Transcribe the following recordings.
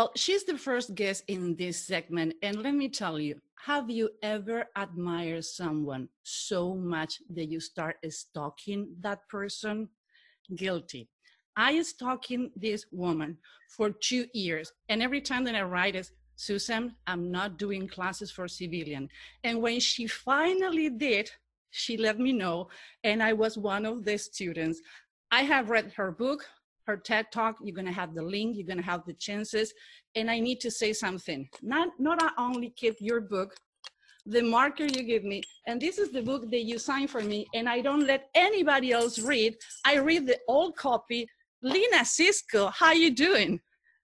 Well, she's the first guest in this segment. And let me tell you, have you ever admired someone so much that you start stalking that person? Guilty. I stalking this woman for 2 years. And every time that I write is, Susan, I'm not doing classes for civilian. And when she finally did, she let me know. And I was one of the students. I have read her book, her TED Talk. You're going to have the link. You're going to have the chances. And I need to say something. Not only keep your book, the marker you give me, and this is the book that you signed for me, and I don't let anybody else read. I read the old copy. Lena, Sisco, how you doing?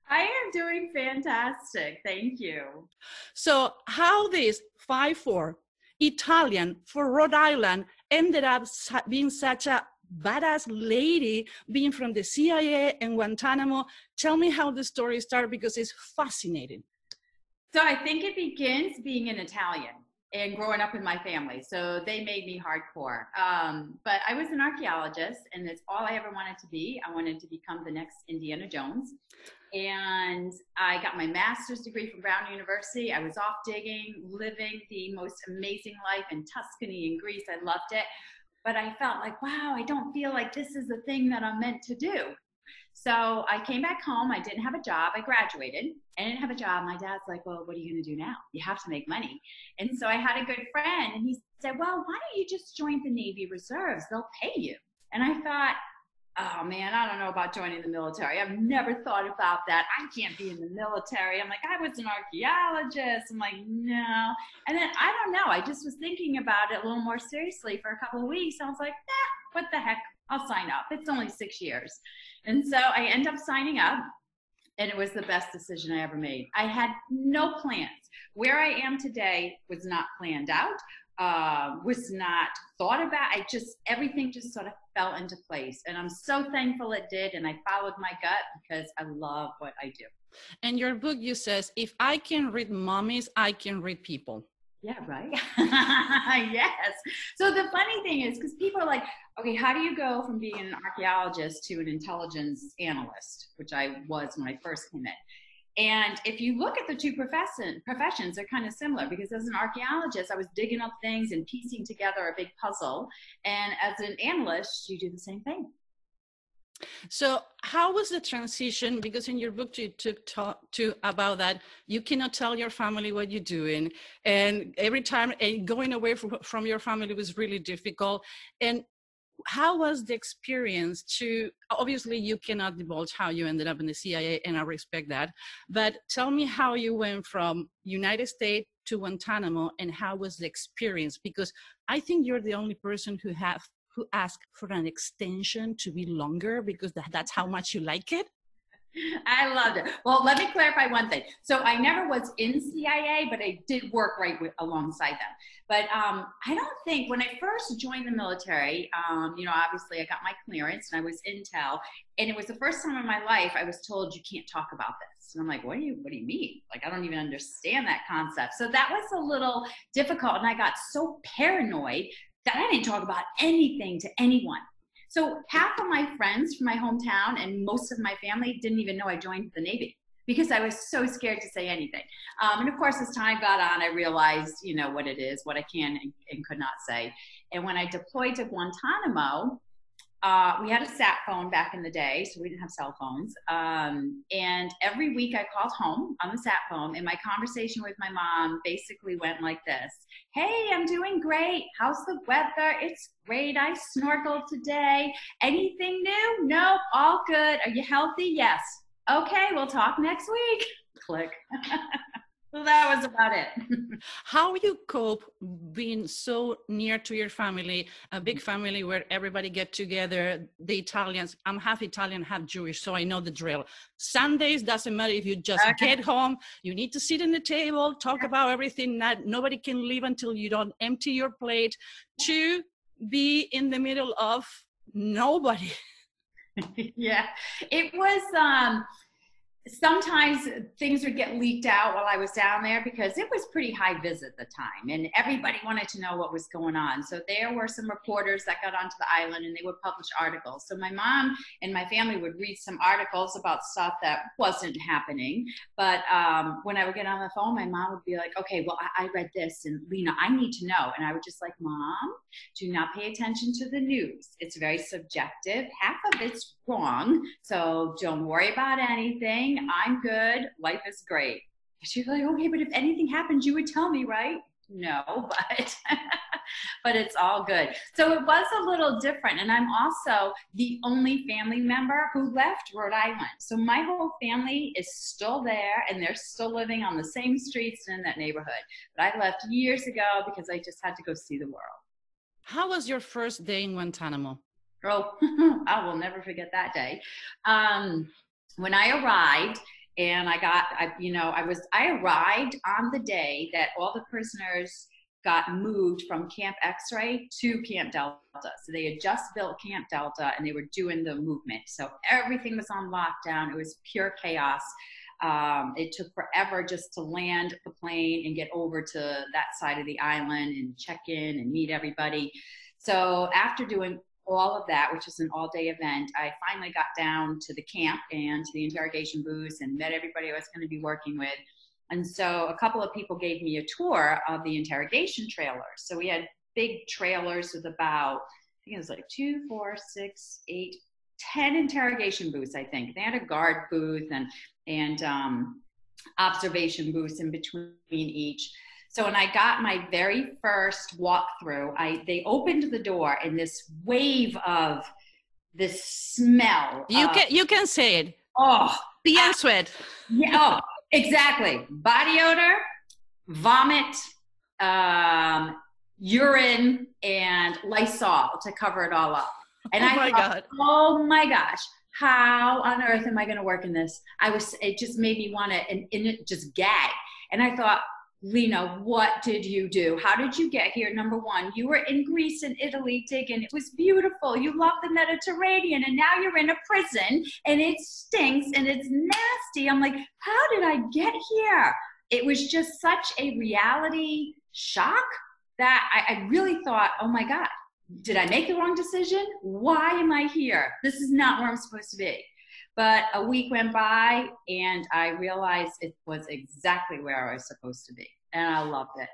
I am doing fantastic. Thank you. So how this 5'4" Italian for Rhode Island ended up being such a badass lady, being from the CIA and Guantanamo. Tell me how the story started, because it's fascinating. So I think it begins being an Italian and growing up in my family. So they made me hardcore. But I was an archaeologist, and that's all I ever wanted to be. I wanted to become the next Indiana Jones. And I got my master's degree from Brown University. I was off digging, living the most amazing life in Tuscany and Greece. I loved it. But I felt like, wow, I don't feel like this is the thing that I'm meant to do. So I came back home. I didn't have a job. I graduated. I didn't have a job. My dad's like, well, what are you going to do now? You have to make money. And so I had a good friend, and he said, well, why don't you just join the Navy Reserves? They'll pay you. And I thought, oh man, I don't know about joining the military. I've never thought about that. I can't be in the military. I'm like, I was an archaeologist. I'm like, no. And then I don't know. I just was thinking about it a little more seriously for a couple of weeks. I was like, what the heck? I'll sign up. It's only 6 years. And so I end up signing up, and it was the best decision I ever made. I had no plans. Where I am today was not planned out, was not thought about. Everything just sort of fell into place. And I'm so thankful it did. And I followed my gut because I love what I do. And your book, you says, if I can read mommies, I can read people. Yeah, right. Yes. So the funny thing is, because people are like, okay, how do you go from being an archaeologist to an intelligence analyst, which I was when I first came in. And if you look at the two professions, they're kind of similar, because as an archaeologist, I was digging up things and piecing together a big puzzle. And as an analyst, you do the same thing. So how was the transition? Because in your book, you talk about that you cannot tell your family what you're doing. And every time going away from your family was really difficult. And how was the experience to, obviously you cannot divulge how you ended up in the CIA, and I respect that. But tell me how you went from United States to Guantanamo, and how was the experience? Because I think you're the only person who asked for an extension to be longer, because that's how much you like it. I loved it. Well, let me clarify one thing. So I never was in CIA, but I did work alongside them. But I don't think, when I first joined the military, obviously I got my clearance and I was intel, and it was the first time in my life I was told you can't talk about this. And I'm like, what do you mean? Like, I don't even understand that concept. So that was a little difficult, and I got so paranoid that I didn't talk about anything to anyone. So half of my friends from my hometown and most of my family didn't even know I joined the Navy, because I was so scared to say anything. And of course, as time got on, I realized, what it is, what I can and could not say. And when I deployed to Guantanamo, we had a sat phone back in the day, so we didn't have cell phones. And every week I called home on the sat phone, and my conversation with my mom basically went like this. Hey, I'm doing great. How's the weather? It's great. I snorkeled today. Anything new? Nope. All good. Are you healthy? Yes. Okay, we'll talk next week. Click. So that was about it. How you cope being so near to your family, a big family where everybody get together, the Italians, I'm half Italian, half Jewish, so I know the drill. Sundays, doesn't matter if you just get home, you need to sit in the table, talk about everything, nobody can leave until you don't empty your plate, to be in the middle of nobody. Yeah, it was, sometimes things would get leaked out while I was down there because it was pretty high vis at the time and everybody wanted to know what was going on. So there were some reporters that got onto the island and they would publish articles. So my mom and my family would read some articles about stuff that wasn't happening. But when I would get on the phone, my mom would be like, okay, well, I read this and Lena, I need to know. And I would just like, Mom, do not pay attention to the news. It's very subjective. Half of it's wrong. So don't worry about anything. I'm good. Life is great. She's like, okay, but if anything happens, you would tell me, right? No, but but it's all good. So it was a little different. And I'm also the only family member who left Rhode Island. So my whole family is still there and they're still living on the same streets and in that neighborhood. But I left years ago because I just had to go see the world. How was your first day in Guantanamo? Oh, I will never forget that day. When I arrived, and I arrived on the day that all the prisoners got moved from Camp X-Ray to Camp Delta. So they had just built Camp Delta and they were doing the movement. So everything was on lockdown. It was pure chaos. It took forever just to land the plane and get over to that side of the island and check in and meet everybody. So after doing all of that, which was an all-day event, I finally got down to the camp and to the interrogation booths and met everybody I was going to be working with. And so a couple of people gave me a tour of the interrogation trailers. So we had big trailers with about, I think it was like 2, 4, 6, 8, 10 interrogation booths, I think. They had a guard booth and observation booths in between each. So when I got my very first walkthrough, they opened the door and this wave of this smell. You can say it. Oh, pee and sweat. Yeah, oh, exactly. Body odor, vomit, urine, and Lysol to cover it all up. And oh my gosh, how on earth am I going to work in this? It just made me want to, and it just gag. And I thought, Lena, what did you do? How did you get here? Number one, you were in Greece and Italy digging. It was beautiful. You love the Mediterranean, and now you're in a prison and it stinks and it's nasty. I'm like, how did I get here? It was just such a reality shock that I really thought, oh my God, did I make the wrong decision? Why am I here? This is not where I'm supposed to be. But a week went by and I realized it was exactly where I was supposed to be. And I loved it.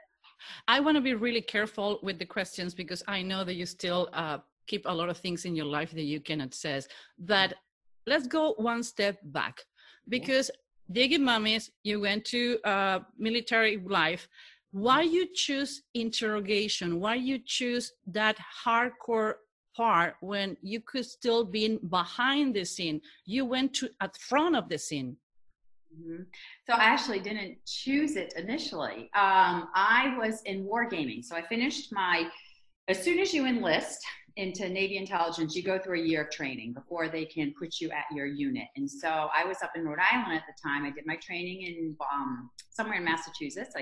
I want to be really careful with the questions because I know that you still keep a lot of things in your life that you cannot say. But let's go one step back because digging mummies, you went to military life. Why you choose interrogation? Why you choose that hardcore part when you could still be behind the scene? You went to at front of the scene. Mm-hmm. So I actually didn't choose it initially. I was in wargaming. So I finished as soon as you enlist into Navy intelligence, you go through a year of training before they can put you at your unit. And so I was up in Rhode Island at the time. I did my training in somewhere in Massachusetts.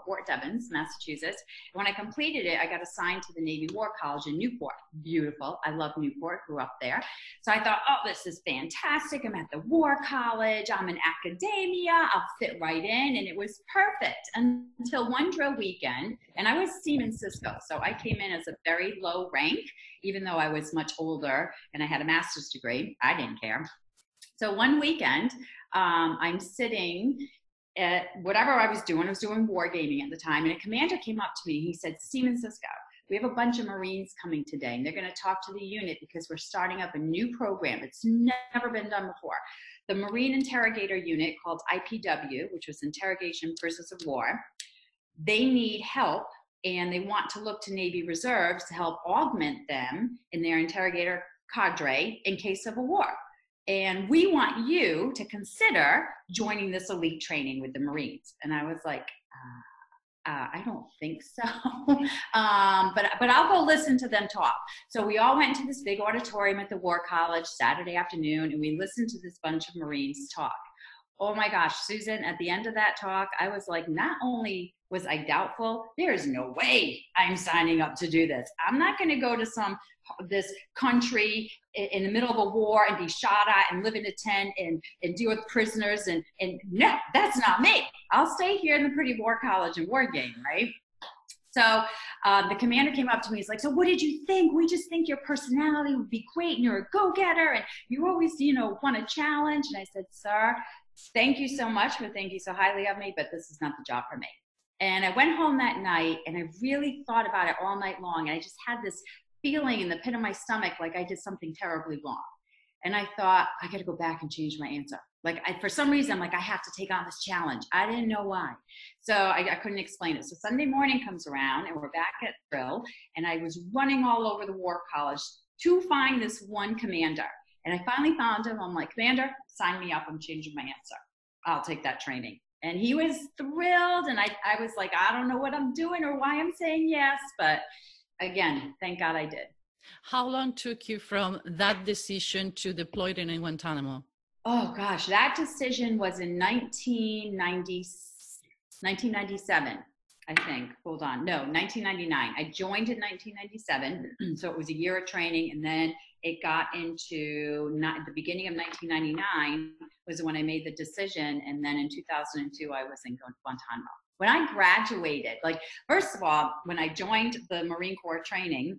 Fort Devens, Massachusetts. And when I completed it, I got assigned to the Navy War College in Newport. Beautiful. I love Newport, grew up there. So I thought, oh, this is fantastic. I'm at the War College. I'm in academia. I'll fit right in. And it was perfect until one drill weekend. And I was Seaman Sisco. So I came in as a very low rank, even though I was much older and I had a master's degree. I didn't care. So one weekend, I'm sitting at whatever I was doing wargaming at the time, and a commander came up to me. He said, Seaman Sisco, we have a bunch of Marines coming today, and they're going to talk to the unit because we're starting up a new program. It's never been done before. The Marine Interrogator Unit, called IPW, which was Interrogation Prisoners of War, they need help, and they want to look to Navy reserves to help augment them in their interrogator cadre in case of a war. And we want you to consider joining this elite training with the Marines. And I was like, I don't think so. But I'll go listen to them talk. So we all went to this big auditorium at the War College Saturday afternoon, and we listened to this bunch of Marines talk. Oh my gosh, Susan, at the end of that talk, I was like, not only was I doubtful, there is no way I'm signing up to do this. I'm not going to go to this country in the middle of a war and be shot at and live in a tent and deal with prisoners. And no, that's not me. I'll stay here in the pretty war college and war game, right? So the commander came up to me. He's like, so what did you think? We just think your personality would be great and you're a go-getter and you always, want a challenge. And I said, sir, thank you so much for thinking so highly of me, but this is not the job for me. And I went home that night and I really thought about it all night long. And I just had this feeling in the pit of my stomach like I did something terribly wrong. And I thought, I got to go back and change my answer. For some reason, I'm like, I have to take on this challenge. I didn't know why. So I couldn't explain it. So Sunday morning comes around and we're back at drill. And I was running all over the war college to find this one commander. And I finally found him. I'm like, Commander, sign me up. I'm changing my answer. I'll take that training. And he was thrilled. And I was like, I don't know what I'm doing or why I'm saying yes. But again, thank God I did. How long took you from that decision to deploy in Guantanamo? Oh gosh, that decision was in 1997, I think. Hold on. No, 1999. I joined in 1997. So it was a year of training. And then it got into the beginning of 1999 was when I made the decision. And then in 2002, I was in Guantanamo. When I graduated, first of all, when I joined the Marine Corps training,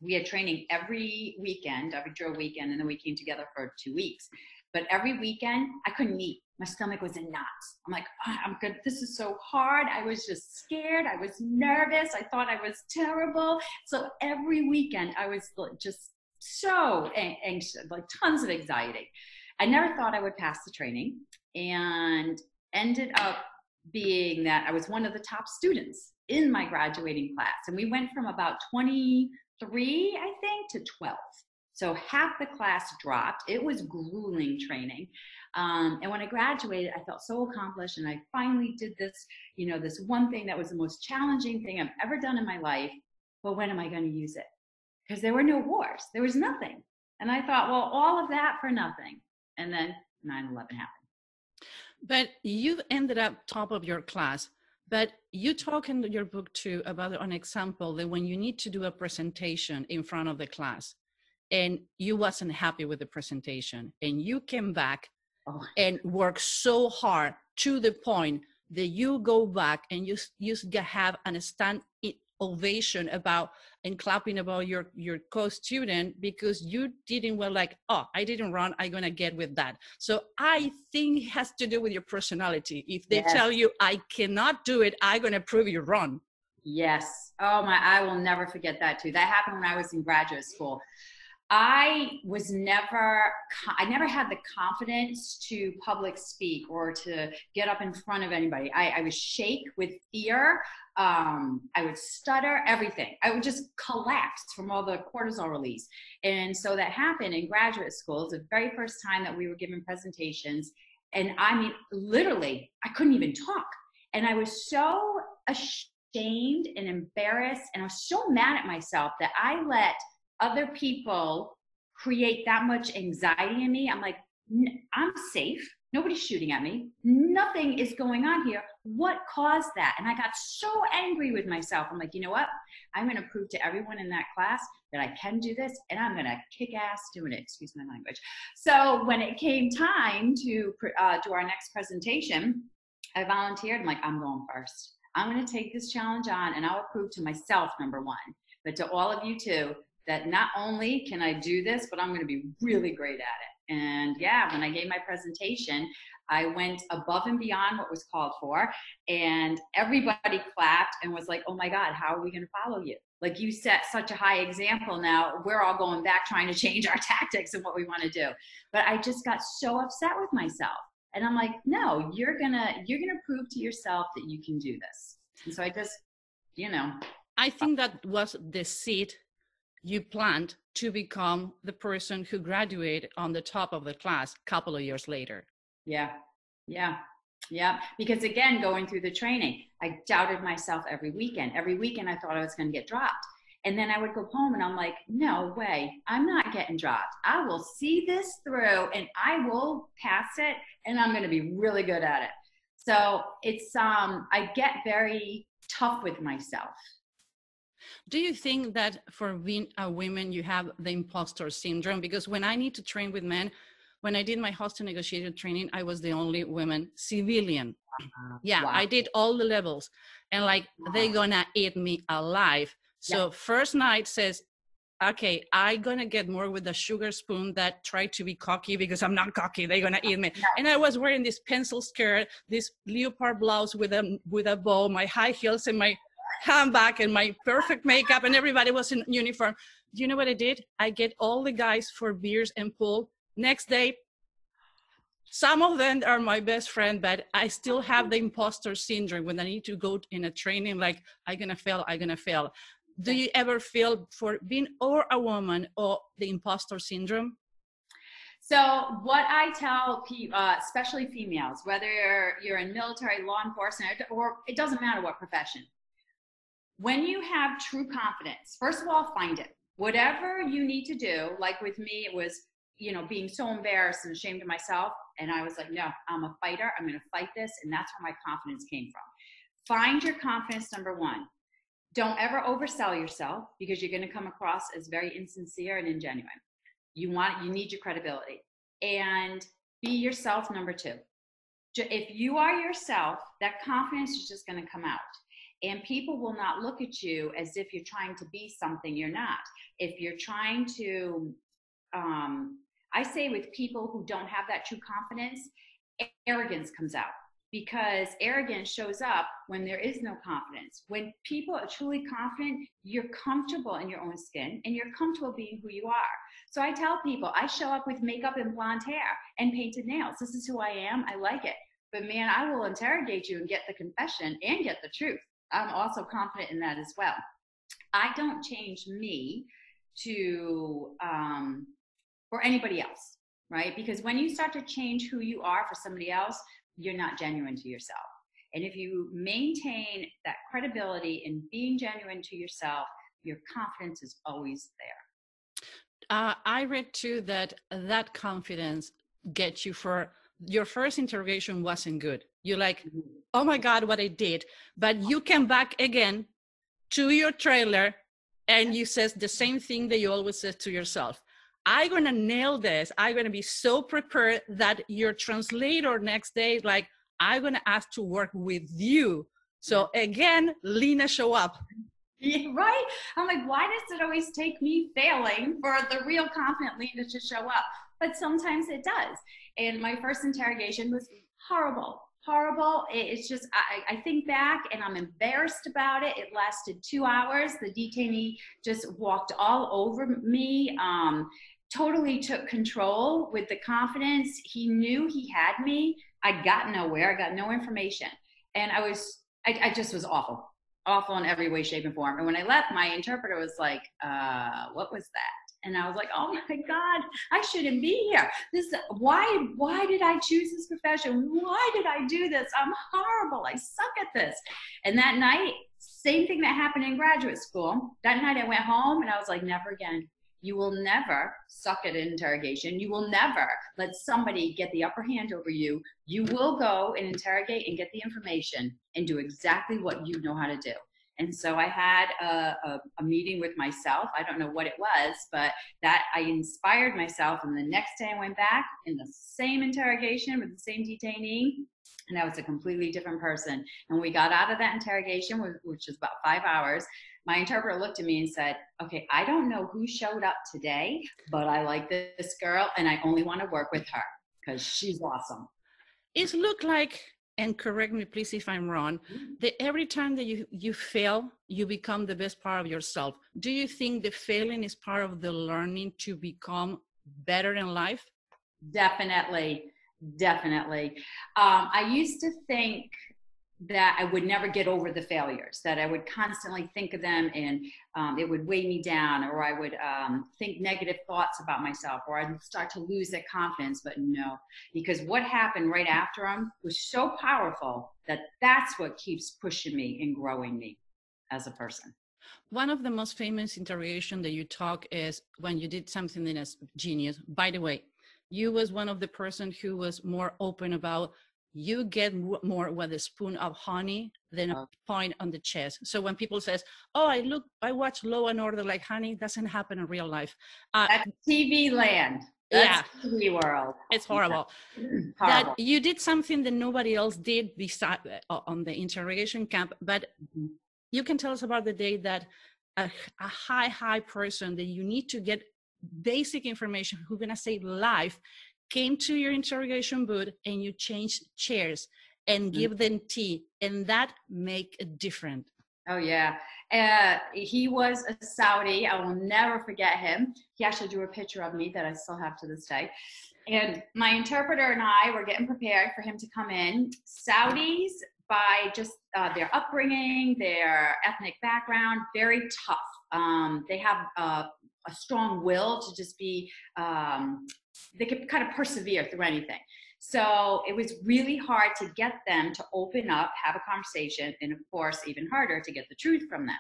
we had training every weekend, every drill weekend, and then we came together for 2 weeks. But every weekend, I couldn't eat. My stomach was in knots. I'm like, oh, I'm good. This is so hard. I was just scared. I was nervous. I thought I was terrible. So every weekend, I was just so anxious, tons of anxiety. I never thought I would pass the training and ended up being that I was one of the top students in my graduating class. And we went from about 23, I think, to 12. So half the class dropped. It was grueling training. And when I graduated, I felt so accomplished. And I finally did this, this one thing that was the most challenging thing I've ever done in my life. But when am I going to use it? Because there were no wars. There was nothing. And I thought, well, all of that for nothing. And then 9/11 happened. But you ended up top of your class. But you talk in your book too about an example that when you need to do a presentation in front of the class, and you wasn't happy with the presentation and you came back and worked so hard to the point that you go back and you have a stand ovation about and clapping about your co-student because you didn't I didn't run, I'm gonna get with that. So I think it has to do with your personality. If they tell you I cannot do it, I'm gonna prove you wrong. Yes. Oh my, I will never forget that too. That happened when I was in graduate school. I never had the confidence to public speak or to get up in front of anybody. I would shake with fear. I would stutter, everything. I would just collapse from all the cortisol release. And so that happened in graduate school. It was the very first time that we were given presentations. And I mean, literally, I couldn't even talk. And I was so ashamed and embarrassed. And I was so mad at myself that I let other people create that much anxiety in me. I'm like, I'm safe. Nobody's shooting at me. Nothing is going on here. What caused that? And I got so angry with myself. I'm like, you know what? I'm going to prove to everyone in that class that I can do this, and I'm going to kick ass doing it. Excuse my language. So when it came time to do our next presentation, I volunteered. I'm like, I'm going first. I'm going to take this challenge on, and I'll prove to myself, number one, but to all of you too, that not only can I do this, but I'm going to be really great at it. And yeah, when I gave my presentation, I went above and beyond what was called for, and everybody clapped and was like, oh my God, how are we going to follow you? Like, you set such a high example. Now we're all going back trying to change our tactics and what we want to do. But I just got so upset with myself. And I'm like, no, you're gonna prove to yourself that you can do this. And so I just, I think that was the seed you planned to become the person who graduated on the top of the class a couple of years later. Yeah. Because again, going through the training, I doubted myself every weekend. Every weekend I thought I was going to get dropped. And then I would go home and I'm like, no way, I'm not getting dropped. I will see this through and I will pass it and I'm going to be really good at it. So it's, I get very tough with myself. Do you think that for being a woman, you have the imposter syndrome? Because when I need to train with men, when I did my hostage negotiator training, I was the only woman civilian. Yeah, Wow. I did all the levels and like, they gonna eat me alive. So first night says, okay, I gonna get more with the sugar spoon that try to be cocky because I'm not cocky. They're gonna eat me. And I was wearing this pencil skirt, this leopard blouse with a bow, my high heels and my handbag and my perfect makeup, and everybody was in uniform. Do you know what I did? I get all the guys for beers and pool. Next day, some of them are my best friend, but I still have the imposter syndrome when I need to go in a training, like I'm gonna fail. Do you ever feel for being or a woman or the imposter syndrome? So what I tell people, especially females, whether you're in military, law enforcement, or it doesn't matter what profession, when you have true confidence, first of all, find it. Whatever you need to do, like with me, it was, being so embarrassed and ashamed of myself. And I was like, no, I'm a fighter. I'm going to fight this. And that's where my confidence came from. Find your confidence, number one. Don't ever oversell yourself because you're going to come across as very insincere and ingenuine. You need your credibility. And be yourself, number two. If you are yourself, that confidence is just going to come out. And people will not look at you as if you're trying to be something you're not. If you're trying to, I say with people who don't have that true confidence, arrogance comes out. Because arrogance shows up when there is no confidence. When people are truly confident, you're comfortable in your own skin and you're comfortable being who you are. So I tell people, I show up with makeup and blonde hair and painted nails. This is who I am. I like it. But man, I will interrogate you and get the confession and get the truth. I'm also confident in that as well. I don't change me to for anybody else, right? Because when you start to change who you are for somebody else, you're not genuine to yourself. And if you maintain that credibility in being genuine to yourself, your confidence is always there. I read too that confidence gets you for your first interrogation wasn't good. You're like, oh my God, what I did. But you came back again to your trailer and you says the same thing that you always said to yourself. I'm going to nail this. I'm going to be so prepared that your translator next day, like, I'm going to ask to work with you. So again, Lena show up. Yeah, right? I'm like, why does it always take me failing for the real confident Lena to show up? But sometimes it does. And my first interrogation was horrible. It's just, I think back and I'm embarrassed about it. It lasted 2 hours. The detainee just walked all over me, totally took control with the confidence. He knew he had me. I got nowhere. I got no information. And I just was awful in every way, shape, and form. And when I left, my interpreter was like, what was that? And I was like, oh my God, I shouldn't be here. Why did I choose this profession? Why did I do this? I'm horrible. I suck at this. And that night, same thing that happened in graduate school. That night I went home and I was like, never again. You will never suck at an interrogation. You will never let somebody get the upper hand over you. You will go and interrogate and get the information and do exactly what you know how to do. And so I had a meeting with myself. I don't know what it was, but that I inspired myself. And the next day I went back in the same interrogation with the same detainee, and I was a completely different person. And we got out of that interrogation, which was about 5 hours. My interpreter looked at me and said, okay, I don't know who showed up today, but I like this girl and I only want to work with her because she's awesome. It looked like, and correct me please if I'm wrong, that every time that you fail, you become the best part of yourself. Do you think the failing is part of the learning to become better in life? Definitely. I used to think that I would never get over the failures, that I would constantly think of them and it would weigh me down, or I would think negative thoughts about myself, or I'd start to lose that confidence. But no, because what happened right after them was so powerful that that's what keeps pushing me and growing me as a person. One of the most famous interrogation that you talk is when you did something that is genius. By the way, you was one of the person who was more open about you get more with a spoon of honey than a point on the chest. So when people says, "Oh, I watch Law and Order like honey," doesn't happen in real life. That's TV land. That's TV world. It's horrible. That you did something that nobody else did beside on the interrogation camp, but you can tell us about the day that a high person that you need to get basic information who's going to save life came to your interrogation booth and you changed chairs and give them tea, and that make a difference. Oh yeah. He was a Saudi. I will never forget him. He actually drew a picture of me that I still have to this day. And my interpreter and I were getting prepared for him to come in. Saudis, by just their upbringing, their ethnic background, very tough. They have a strong will to just be, they could kind of persevere through anything. So it was really hard to get them to open up, have a conversation, and of course, even harder to get the truth from them.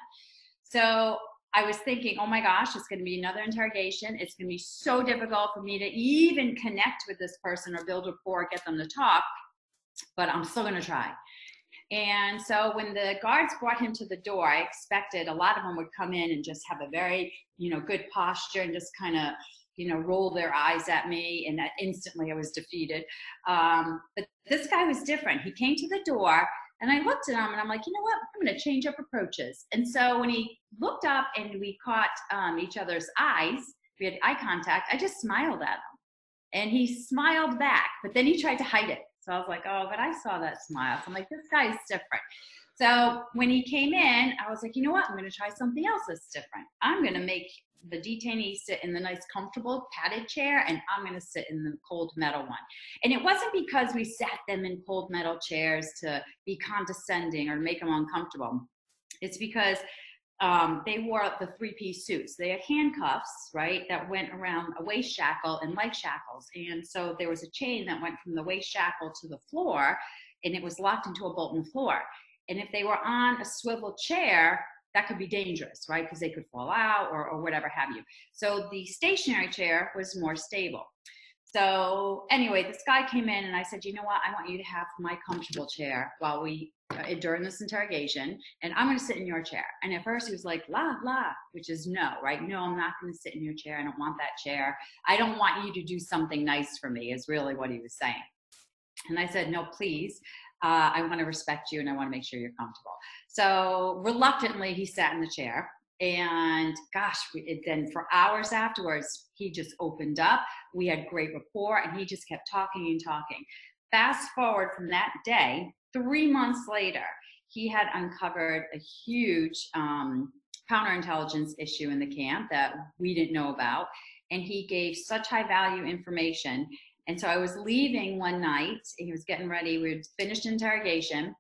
So I was thinking, oh my gosh, it's going to be another interrogation. It's going to be so difficult for me to even connect with this person or build rapport, get them to talk, but I'm still going to try. And so when the guards brought him to the door, I expected a lot of them would come in and just have a very, good posture and just kind of, roll their eyes at me, and that instantly I was defeated. But this guy was different. He came to the door, and I looked at him, and I'm like, you know what? I'm going to change up approaches. And so when he looked up and we caught each other's eyes, we had eye contact, I just smiled at him. And he smiled back, but then he tried to hide it. So I was like, oh, but I saw that smile. So I'm like, this guy's different. So when he came in, I was like, you know what? I'm going to try something else that's different. I'm going to make the detainees sit in the nice, comfortable, padded chair, and I'm going to sit in the cold metal one. And it wasn't because we sat them in cold metal chairs to be condescending or make them uncomfortable. It's because they wore the three-piece suits. They had handcuffs, right, that went around a waist shackle and leg shackles. And so there was a chain that went from the waist shackle to the floor, and it was locked into a bolt in the floor. And if they were on a swivel chair, that could be dangerous, right, because they could fall out or whatever have you. So the stationary chair was more stable. So anyway, this guy came in and I said, you know what, I want you to have my comfortable chair while during this interrogation, and I'm going to sit in your chair. And at first he was like, la, la, which is no, right? No, I'm not going to sit in your chair. I don't want that chair. I don't want you to do something nice for me, is really what he was saying. And I said, no, please. I want to respect you and I want to make sure you're comfortable. So reluctantly, he sat in the chair. And gosh, then for hours afterwards, he just opened up. We had great rapport and he just kept talking and talking. Fast forward from that day, 3 months later, he had uncovered a huge counterintelligence issue in the camp that we didn't know about. And he gave such high value information. And so I was leaving one night, he was getting ready, we had finished interrogation,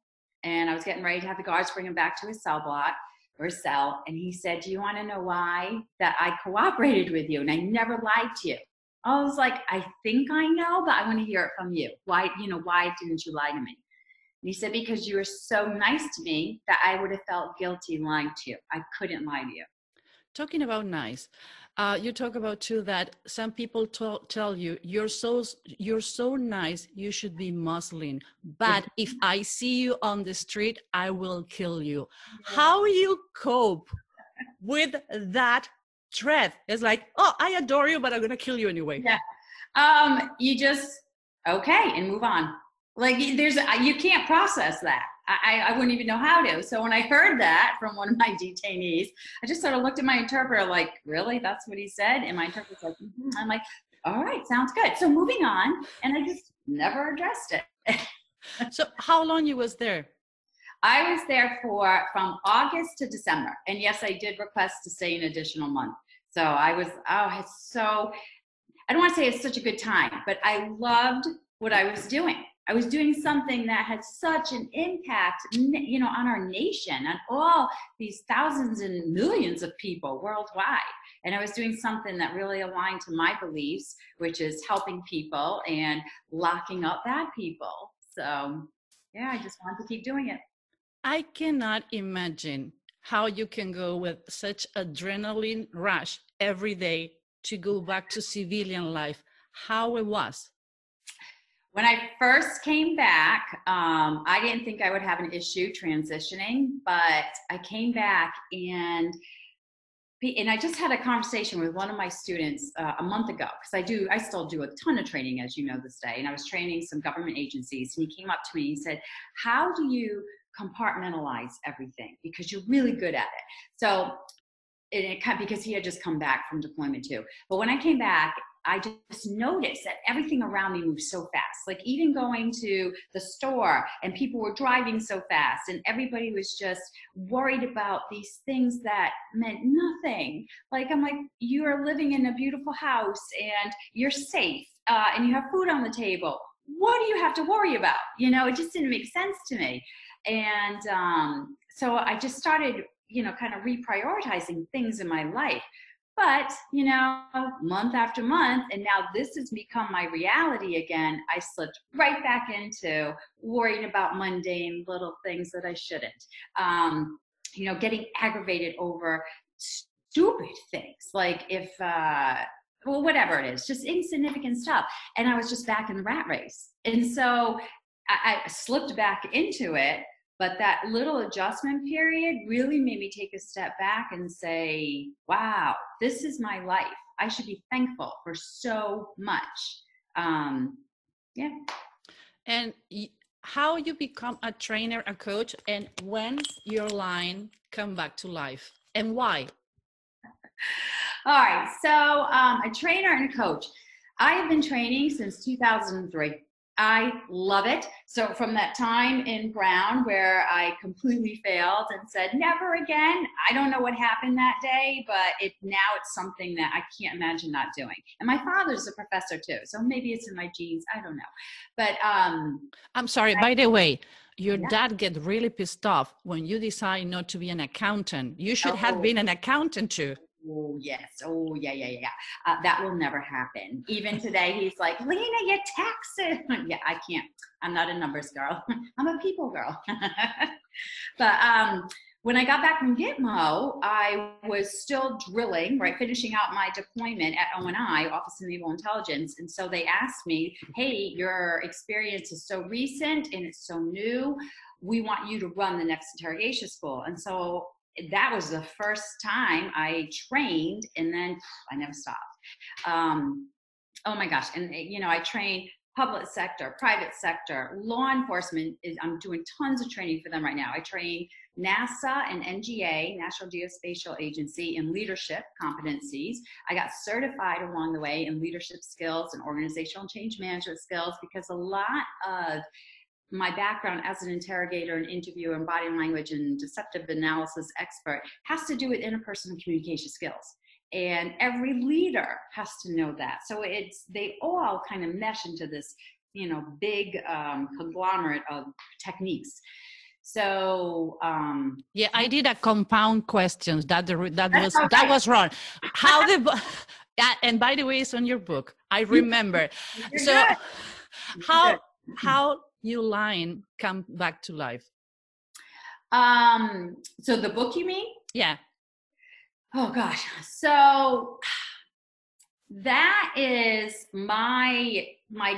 and I was getting ready to have the guards bring him back to his cell block or cell. And he said, do you want to know why that I cooperated with you and I never lied to you? I was like, I think I know, but I want to hear it from you. Why didn't you lie to me? And he said, because you were so nice to me that I would have felt guilty lying to you. I couldn't lie to you. Talking about nice, you talk about too that some people tell you you're so nice, you should be Muslim, but if I see you on the street, I will kill you. Yeah. How you cope with that threat? It's like, oh, I adore you, but I'm gonna kill you anyway. Yeah, you just okay and move on. Like you can't process that. I wouldn't even know how to. So when I heard that from one of my detainees, I just sort of looked at my interpreter like, really? That's what he said? And my interpreter's like, mm-hmm. I'm like, all right, sounds good. So moving on. And I just never addressed it. So how long you was there? I was there from August to December. And yes, I did request to stay an additional month. So I don't want to say it's such a good time, but I loved what I was doing. I was doing something that had such an impact, on our nation, on all these thousands and millions of people worldwide. And I was doing something that really aligned to my beliefs, which is helping people and locking up bad people. So, yeah, I just wanted to keep doing it. I cannot imagine how you can go with such adrenaline rush every day to go back to civilian life, how it was. When I first came back, I didn't think I would have an issue transitioning, but I came back and I just had a conversation with one of my students a month ago, because I still do a ton of training, as you know, this day. And I was training some government agencies, and he came up to me and he said, how do you compartmentalize everything? Because you're really good at it. So, because he had just come back from deployment too. But when I came back, I just noticed that everything around me moved so fast. Like even going to the store, and people were driving so fast, and everybody was just worried about these things that meant nothing. Like, I'm like, you are living in a beautiful house and you're safe, and you have food on the table. What do you have to worry about? You know, it just didn't make sense to me. And so I just started, kind of reprioritizing things in my life. But, month after month, and now this has become my reality again, I slipped right back into worrying about mundane little things that I shouldn't. Getting aggravated over stupid things, like whatever it is, just insignificant stuff. And I was just back in the rat race. And so I slipped back into it. But that little adjustment period really made me take a step back and say, wow, this is my life. I should be thankful for so much. Yeah. And how you become a trainer, a coach, and when your line come back to life, and why? All right. So a trainer and a coach. I have been training since 2003. I love it. So from that time in Brown where I completely failed and said, never again, I don't know what happened that day, but now it's something that I can't imagine not doing. And my father's a professor too, so maybe it's in my genes. I don't know. But I'm sorry, by the way, your dad get really pissed off when you decide not to be an accountant. You should have been an accountant too. Oh, yes. Oh, yeah. That will never happen. Even today, he's like, Lena, your taxes. Yeah, I can't. I'm not a numbers girl. I'm a people girl. But when I got back from Gitmo, I was still drilling, right, finishing out my deployment at ONI, Office of Naval Intelligence. And so they asked me, hey, your experience is so recent and it's so new. We want you to run the next interrogation school. And so that was the first time I trained, and then I never stopped. Oh my gosh. And I trained public sector, private sector, law enforcement. I'm doing tons of training for them right now. I train NASA and NGA, National Geospatial Agency, in leadership competencies. I got certified along the way in leadership skills and organizational change management skills, because a lot of my background as an interrogator and interviewer and body language and deceptive analysis expert has to do with interpersonal communication skills. And every leader has to know that. So they all kind of mesh into this, big conglomerate of techniques. So yeah, I did a compound questions that was wrong. And by the way, it's on your book. I remember. So how you line come back to life? So the book, you mean? Yeah. Oh gosh. So that is my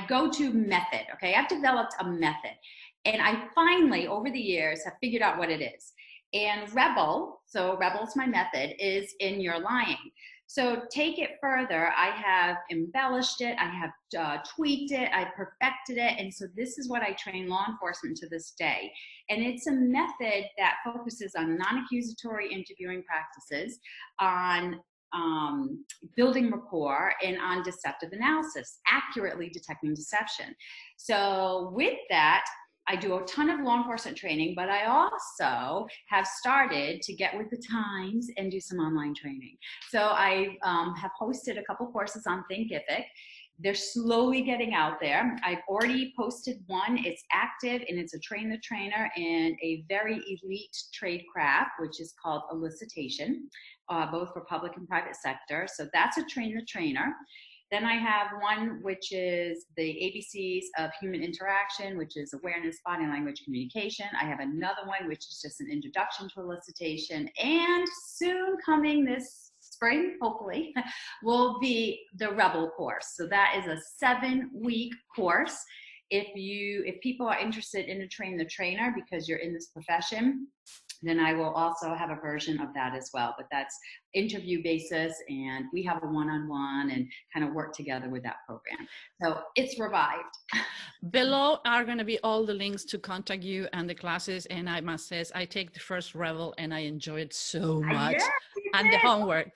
go-to method. Okay. I've developed a method, and I finally over the years have figured out what it is. And Rebel's my method, is in your lying. So take it further. I have embellished it. I have tweaked it. I perfected it. And so this is what I train law enforcement to this day. And it's a method that focuses on non-accusatory interviewing practices, on building rapport, and on deceptive analysis, accurately detecting deception. So with that, I do a ton of law enforcement training, but I also have started to get with the times and do some online training. So I have hosted a couple courses on Thinkific. They're slowly getting out there. I've already posted one. It's active, and it's a train the trainer in a very elite trade craft, which is called elicitation, both for public and private sector. So that's a train the trainer. Then I have one, which is the ABCs of human interaction, which is awareness, body language, communication. I have another one, which is just an introduction to elicitation. And soon coming this spring, hopefully, will be the Rebel course. So that is a 7-week course. If people are interested in a train the trainer because you're in this profession, then I will also have a version of that as well. But that's interview basis, and we have a one-on-one and kind of work together with that program. So it's revived. Below are going to be all the links to contact you and the classes. And I must say, I take the first Rebel and I enjoy it so much. Yes, and the homework.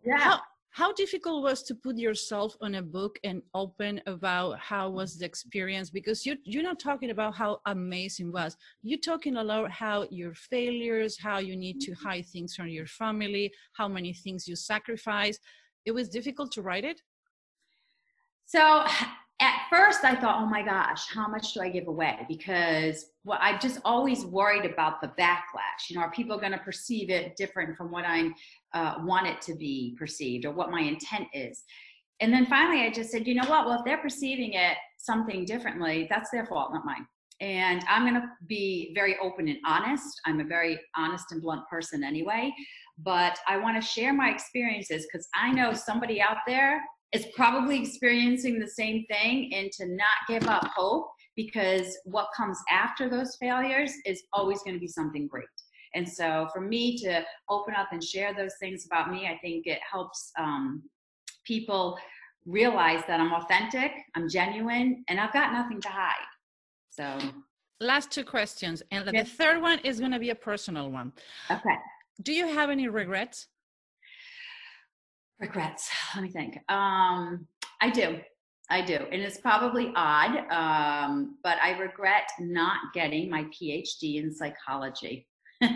Yeah. How difficult was to put yourself on a book and open about how was the experience? Because you're not talking about how amazing it was. You're talking a lot how your failures, how you need to hide things from your family, how many things you sacrifice. It was difficult to write it? So at first I thought, oh my gosh, how much do I give away? Because I just always worried about the backlash. You know, are people going to perceive it different from what I want it to be perceived, or what my intent is? And then finally I just said, you know what? Well, if they're perceiving it something differently, that's their fault, not mine. And I'm going to be very open and honest. I'm a very honest and blunt person anyway, but I want to share my experiences because I know somebody out there is probably experiencing the same thing, and to not give up hope, because what comes after those failures is always going to be something great. And so for me to open up and share those things about me, I think it helps people realize that I'm authentic, I'm genuine, and I've got nothing to hide. So last 2 questions. And the third one is going to be a personal one. Okay. Do you have any regrets? Regrets. Let me think. I do. And it's probably odd, but I regret not getting my PhD in psychology.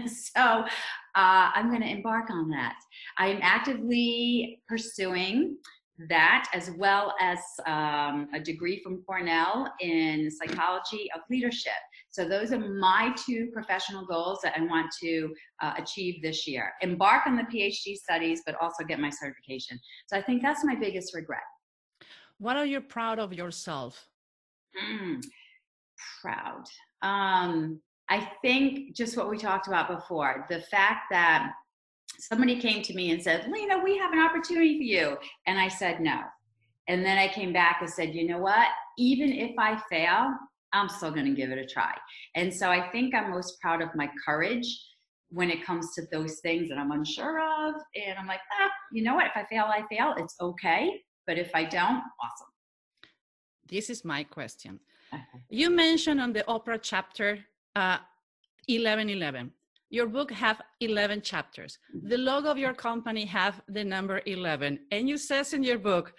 So I'm going to embark on that. I am actively pursuing that, as well as a degree from Cornell in psychology of leadership. So those are my 2 professional goals that I want to achieve this year. Embark on the PhD studies, but also get my certification. So I think that's my biggest regret. What are you proud of yourself? Proud. I think just what we talked about before, the fact that somebody came to me and said, Lena, we have an opportunity for you. And I said no. And then I came back and said, you know what? Even if I fail, I'm still going to give it a try. And so I think I'm most proud of my courage when it comes to those things that I'm unsure of. And I'm like, you know what? If I fail, I fail. It's okay. But if I don't, awesome. This is my question. You mentioned on the Oprah chapter 1111. Your book have 11 chapters. The logo of your company have the number 11. And you says in your book,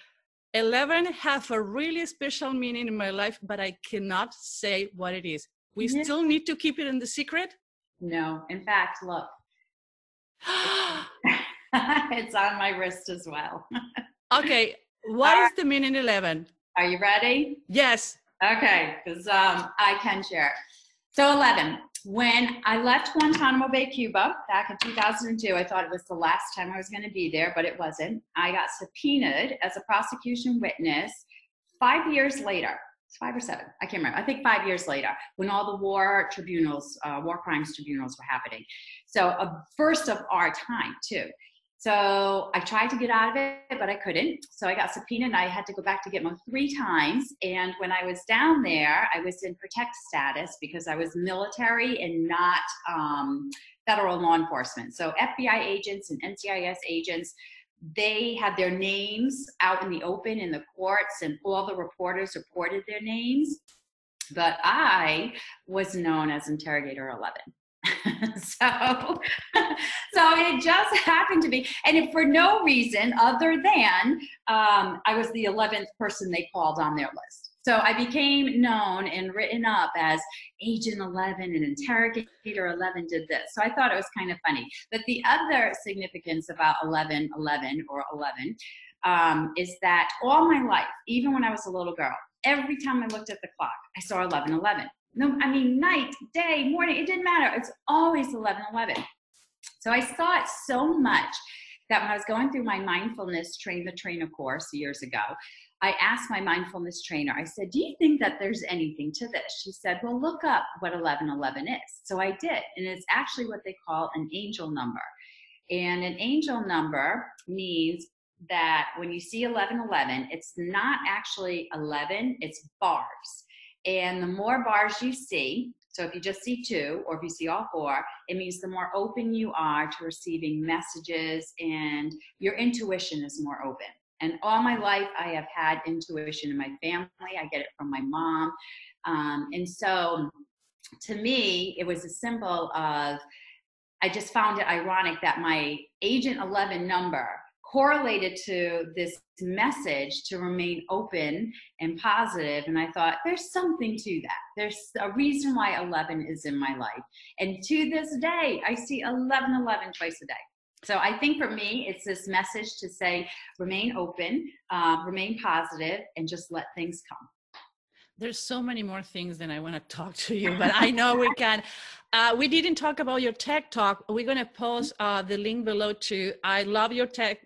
11 have a really special meaning in my life, but I cannot say what it is. We still need to keep it in the secret? No. In fact, look. It's on my wrist as well. Okay. What is the meaning 11? Are you ready? Yes. Okay, because I can share. So 11, when I left Guantanamo Bay, Cuba, back in 2002, I thought it was the last time I was going to be there, but it wasn't. I got subpoenaed as a prosecution witness 5 years later. It's 5 or 7, I can't remember. I think 5 years later, when all the war tribunals, war crimes tribunals were happening. So a first of our time, too. So I tried to get out of it, but I couldn't. So I got subpoenaed and I had to go back to get them 3 times. And when I was down there, I was in protect status because I was military and not federal law enforcement. So FBI agents and NCIS agents, they had their names out in the open in the courts, and all the reporters reported their names. But I was known as Interrogator 11. So it just happened to be, and for no reason other than I was the 11th person they called on their list. So I became known and written up as Agent 11 and Interrogator 11 did this. So I thought it was kind of funny. But the other significance about 1111 or 11 is that all my life, even when I was a little girl, every time I looked at the clock, I saw 1111. No, I mean, night, day, morning, it didn't matter. It's always 11:11. So I saw it so much that when I was going through my mindfulness train the trainer course years ago, I asked my mindfulness trainer, I said, do you think that there's anything to this? She said, well, look up what 1111 is. So I did. And it's actually what they call an angel number. And an angel number means that when you see 1111, it's not actually 11, it's bars. And the more bars you see, so if you just see 2 or if you see all 4, it means the more open you are to receiving messages and your intuition is more open. And all my life, I have had intuition in my family. I get it from my mom. And so to me, it was a symbol of, I just found it ironic that my Agent 11 number correlated to this message to remain open and positive. And I thought, there's something to that. There's a reason why 11 is in my life. And to this day, I see 1111 twice a day. So I think for me, it's this message to say, remain open, remain positive, and just let things come. There's so many more things than I want to talk to you, but I know we can. We didn't talk about your tech talk. We're going to post the link below too. I love your tech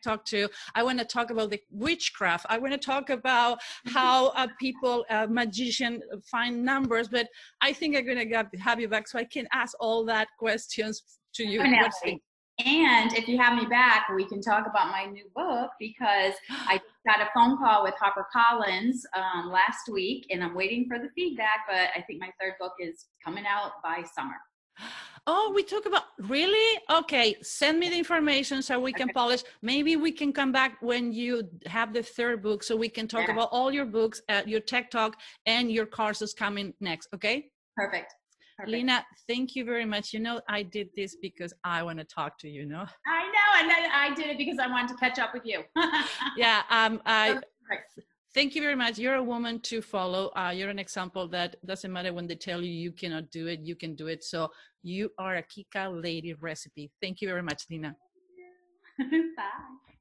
talk too. I want to talk about the witchcraft. I want to talk about how people, magicians find numbers, but I think I'm going to have you back so I can ask all that questions to you. And if you have me back, we can talk about my new book, because I got a phone call with HarperCollins last week, and I'm waiting for the feedback, but I think my 3rd book is coming out by summer. Oh, we talk about, really? Okay, send me the information so we can polish. Maybe we can come back when you have the 3rd book so we can talk about all your books, your tech talk, and your courses coming next, okay? Perfect. Lena, thank you very much. You know, I did this because I want to talk to you, no? I know, and then I did it because I wanted to catch up with you. Yeah, thank you very much. You're a woman to follow. You're an example that doesn't matter when they tell you you cannot do it, you can do it. So you are a kick-ass lady recipe. Thank you very much, Lena. Bye.